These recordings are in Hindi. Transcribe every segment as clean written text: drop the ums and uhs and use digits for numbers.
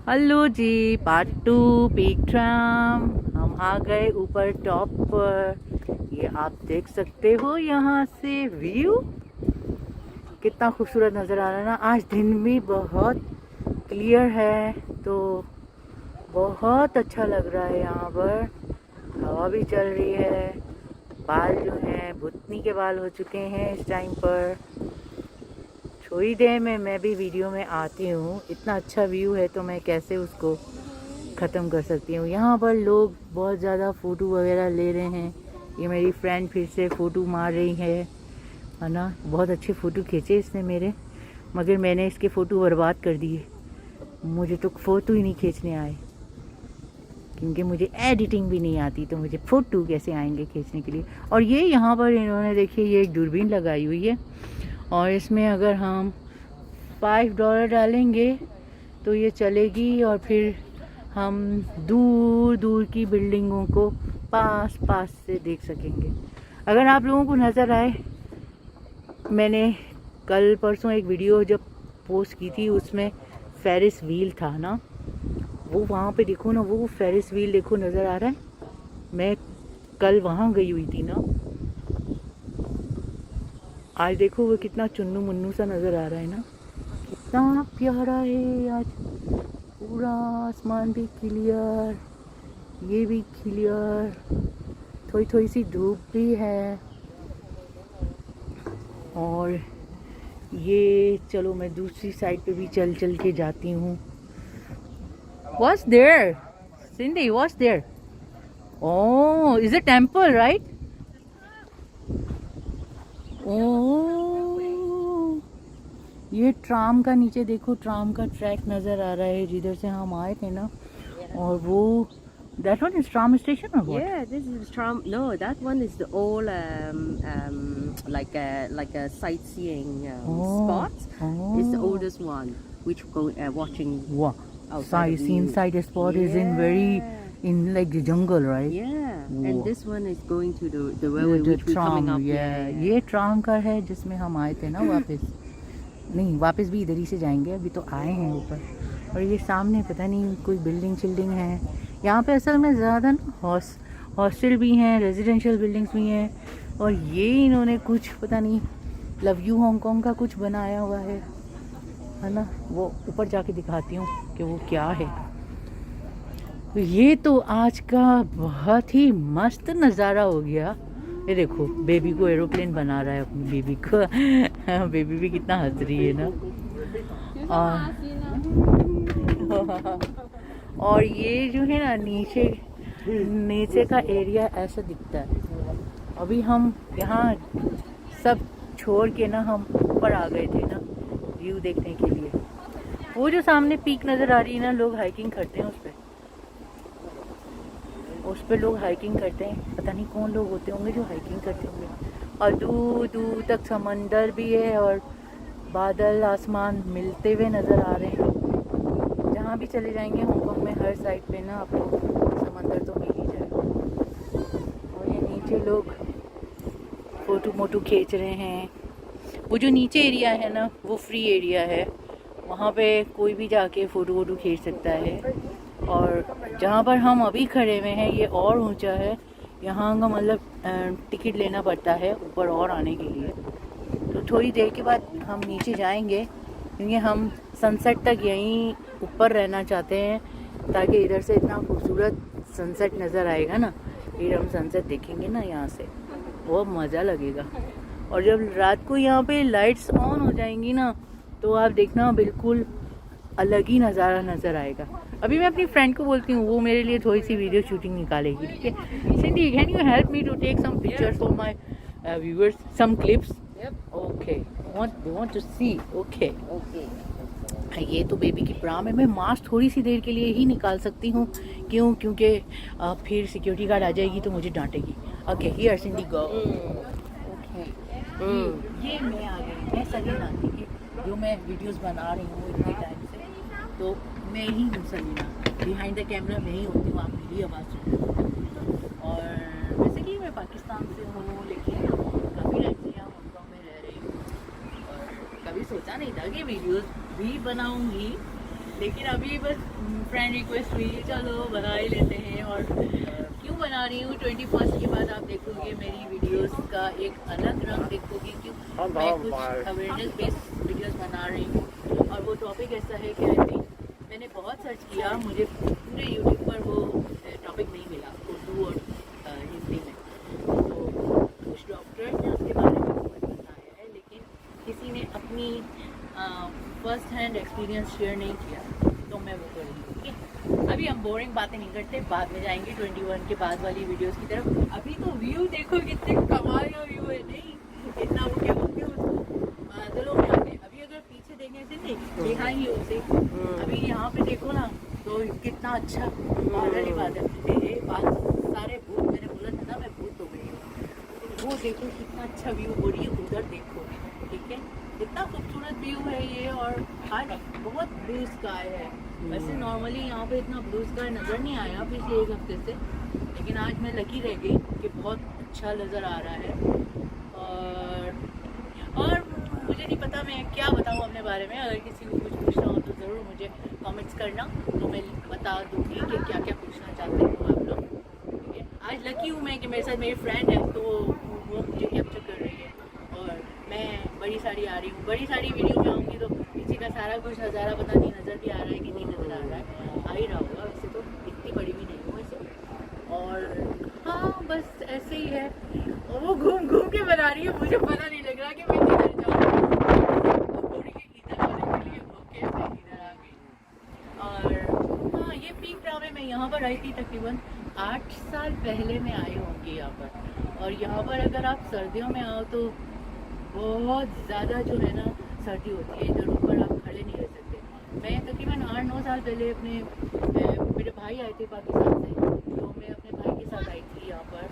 हेलो जी, पार्ट 2 पीक ट्राम। हम आ गए ऊपर टॉप पर। ये आप देख सकते हो यहाँ से व्यू कितना खूबसूरत नज़र आ रहा है ना। आज दिन भी बहुत क्लियर है तो बहुत अच्छा लग रहा है। यहाँ पर हवा भी चल रही है। बाल जो हैं भुतनी के बाल हो चुके हैं इस टाइम पर। थोड़ी देर में मैं भी वीडियो में आती हूँ। इतना अच्छा व्यू है तो मैं कैसे उसको ख़त्म कर सकती हूँ। यहाँ पर लोग बहुत ज़्यादा फ़ोटो वगैरह ले रहे हैं। ये मेरी फ्रेंड फिर से फ़ोटो मार रही है ना। बहुत अच्छे फ़ोटो खींचे इसने मेरे, मगर मैंने इसके फ़ोटो बर्बाद कर दिए। मुझे तो फ़ोटो ही नहीं खींचने आए क्योंकि मुझे एडिटिंग भी नहीं आती, तो मुझे फ़ोटो कैसे आएंगे खींचने के लिए। और ये यहाँ पर इन्होंने देखिए ये एक दूरबीन लगाई हुई है और इसमें अगर हम $5 डालेंगे तो ये चलेगी और फिर हम दूर दूर की बिल्डिंगों को पास पास से देख सकेंगे। अगर आप लोगों को नज़र आए, मैंने कल परसों एक वीडियो जब पोस्ट की थी उसमें फेरिस व्हील था ना, वो वहाँ पे देखो ना, वो फेरिस व्हील देखो नज़र आ रहा है। मैं कल वहाँ गई हुई थी ना, आज देखो वो कितना चुन्नू मुन्नू सा नज़र आ रहा है ना। कितना प्यारा है आज। पूरा आसमान भी क्लियर, ये भी क्लियर, थोड़ी थोड़ी सी धूप भी है। और ये चलो मैं दूसरी साइड पे भी चल चल के जाती हूँ। What's there? Cindy, what's there? Oh, is it temple, right? Oh, ये ट्राम का नीचे देखो, ट्राम का ट्रैक नज़र आ रहा है जिधर से हम आए थे ना। और वो that one is tram station or what? Yeah, this is tram. No, that one is the old like a sightseeing spot. It's the Oh, oldest one, which go watching wow. outside the view. Inside the spot is in very Yeah. in like the jungle, right? Yeah, Wow. and this one is going to the railway, The which we're coming tram, up. yeah. ये ट्राम का है जिसमें हम आए थे ना वापस। नहीं, वापस भी इधर ही से जाएंगे, अभी तो आए हैं ऊपर। और ये सामने पता नहीं कोई बिल्डिंग शिल्डिंग है यहाँ पे। असल में ज़्यादा ना हॉस्टल भी हैं, रेजिडेंशियल बिल्डिंग्स भी हैं। और ये इन्होंने कुछ पता नहीं लव यू हांगकॉन्ग का कुछ बनाया हुआ है ना। वो ऊपर जाके दिखाती हूँ कि वो क्या है। तो ये तो आज का बहुत ही मस्त नज़ारा हो गया। ये देखो बेबी को एरोप्लेन बना रहा है, अपनी बेबी को। बेबी भी कितना हंस रही है ना। और ये जो है ना नीचे नीचे का एरिया ऐसा दिखता है। अभी हम यहाँ सब छोड़ के ना हम ऊपर आ गए थे ना व्यू देखने के लिए। वो जो सामने पीक नज़र आ रही है ना, लोग हाइकिंग करते हैं उस पे लोग हाइकिंग करते हैं। पता नहीं कौन लोग होते होंगे जो हाइकिंग करते होंगे। और दूर दूर तक समंदर भी है और बादल आसमान मिलते हुए नज़र आ रहे हैं। जहाँ भी चले जाएंगे हांगकॉन्ग में हर साइड पे ना आपको समंदर तो मिल ही जाएगा। और ये नीचे लोग फ़ोटो मोटो खींच रहे हैं। वो जो नीचे एरिया है ना वो फ्री एरिया है, वहाँ पे कोई भी जाके फ़ोटो वोटो खींच सकता है। और जहाँ पर हम अभी खड़े हुए हैं ये और ऊंचा है, यहाँ का मतलब टिकट लेना पड़ता है ऊपर और आने के लिए। तो थोड़ी देर के बाद हम नीचे जाएंगे क्योंकि हम सनसेट तक यहीं ऊपर रहना चाहते हैं ताकि इधर से इतना खूबसूरत सनसेट नज़र आएगा ना। फिर हम सनसेट देखेंगे ना यहाँ से, बहुत मज़ा लगेगा। और जब रात को यहाँ पे लाइट्स ऑन हो जाएंगी ना तो आप देखना बिल्कुल अलग ही नज़ारा नज़र आएगा। अभी मैं अपनी फ्रेंड को बोलती हूँ, वो मेरे लिए थोड़ी सी वीडियो शूटिंग निकालेगी, ठीक है। Cindy, can you help me to take some pictures for my viewers, some clips? Okay, want to see. Okay. ये तो बेबी की प्रा में मैं मास्क थोड़ी सी देर के लिए ही निकाल सकती हूँ। क्यों? क्योंकि फिर सिक्योरिटी गार्ड आ जाएगी तो मुझे डांटेगी। Okay, here Cindy go. Okay, ये मैं आ गई, मैं सलीना, ठीक है, जो मैं वीडियोस बना रही हूँ इतने टाइम से। तो मैं ही हूँ सलीना, बिहाइंड द कैमरा मैं ही होती हूँ, आप मेरी आवाज़ सुन रहे हो। और वैसे कि मैं पाकिस्तान से हूँ लेकिन काफ़ी टाइम से यहाँ हांगकॉन्ग में रह रही हूँ। और कभी सोचा नहीं था कि वीडियोस भी बनाऊँगी, लेकिन अभी बस फ्रेंड रिक्वेस्ट हुई, चलो बना ही लेते हैं। और क्यों बना रही हूँ, 21st के बाद आप देखोगे मेरी वीडियोस का एक अलग रंग देखोगे, क्यों मैं कुछ अवेयरनेस बेस्ड वीडियोस बना रही हूँ। और वो टॉपिक ऐसा है कि आई थिंक मैंने बहुत सर्च किया, मुझे पूरे यूट्यूब पर वो टॉपिक नहीं मिला उर्दू और हिंदी में। तो कुछ डॉक्टर ने उसके बारे में बहुत बताया है, लेकिन किसी ने अपनी फर्स्ट हैंड एक्सपीरियंस शेयर नहीं किया, तो मैं वो करूँगी। ठीक है, अभी हम बोरिंग बातें नहीं करते, बाद में जाएंगे 21 के बाद वाली वीडियोस की तरफ। अभी तो व्यू देखो कितने कमाल का व्यू है, नहीं इतना वो क्या बोलते हैं उसको, बादलों में आते। अभी अगर पीछे देखने से नहीं दिखाएंगे उसे, अभी यहाँ पे देखो ना तो कितना अच्छा बादल ही बादल, सारे भूत, मैंने बोला था ना मैं भूत हो गई हूँ। वो देखो कितना अच्छा व्यू हो रही है, उधर देखो, ठीक है, इतना खूबसूरत व्यू है ये। और आज बहुत ब्लू स्काई है, वैसे नॉर्मली यहाँ पे इतना ब्लू स्काई नज़र नहीं आया पिछले एक हफ्ते से, लेकिन आज मैं लकी रह गई कि बहुत अच्छा नज़र आ रहा है। और मुझे नहीं पता मैं क्या बताऊँ अपने बारे में, अगर किसी को कुछ पूछना हो तो ज़रूर मुझे कमेंट्स करना, तो मैं बता दूँगी कि क्या क्या पूछना चाहते हो आप लोग। ठीक है, आज लकी हूँ मैं कि मेरे साथ मेरी फ्रेंड है, तो वो मुझे कैप्चर कर रही है और मैं बड़ी सारी आ रही हूँ। बड़ी सारी वीडियो में आऊँगी तो पीछे का सारा कुछ नज़ारा पता नहीं नज़र भी आ रहा है कि नहीं नज़र आ रहा है, आ ही रहा होगा वैसे तो, इतनी बड़ी भी नहीं हूँ वैसे। और हाँ बस ऐसे ही है, और वो घूम घूम के बना रही है, मुझे पता नहीं लग रहा कि मैं किधर जाऊँ, थोड़ी इधर आने के लिए वो कैसे इधर आ गई। और हाँ, ये पीक राव में मैं यहाँ पर आई थी तकरीबन 8 साल पहले मैं आई होंगी यहाँ पर। और यहाँ पर अगर आप सर्दियों में आओ तो बहुत ज़्यादा जो है ना सर्दी होती है, इधर ऊपर आप खड़े नहीं रह सकते। मैं तकरीबन 8-9 साल पहले मेरे भाई आए थे पाकिस्तान से, तो मैं अपने भाई के साथ आई थी यहाँ पर,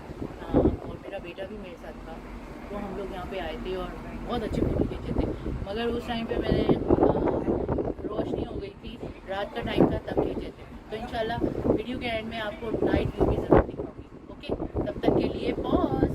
और मेरा बेटा भी मेरे साथ था, तो हम लोग यहाँ पे आए थे और बहुत अच्छे फोटो खींचे थे। मगर उस टाइम पे मैंने रोशनी हो गई थी, रात का टाइम था तब खींचे थे। तो इंशाल्लाह वीडियो के एंड में आपको नाइट व्यू भी ज़रूर दिखाऊंगी। ओके, तब तक के लिए पॉज।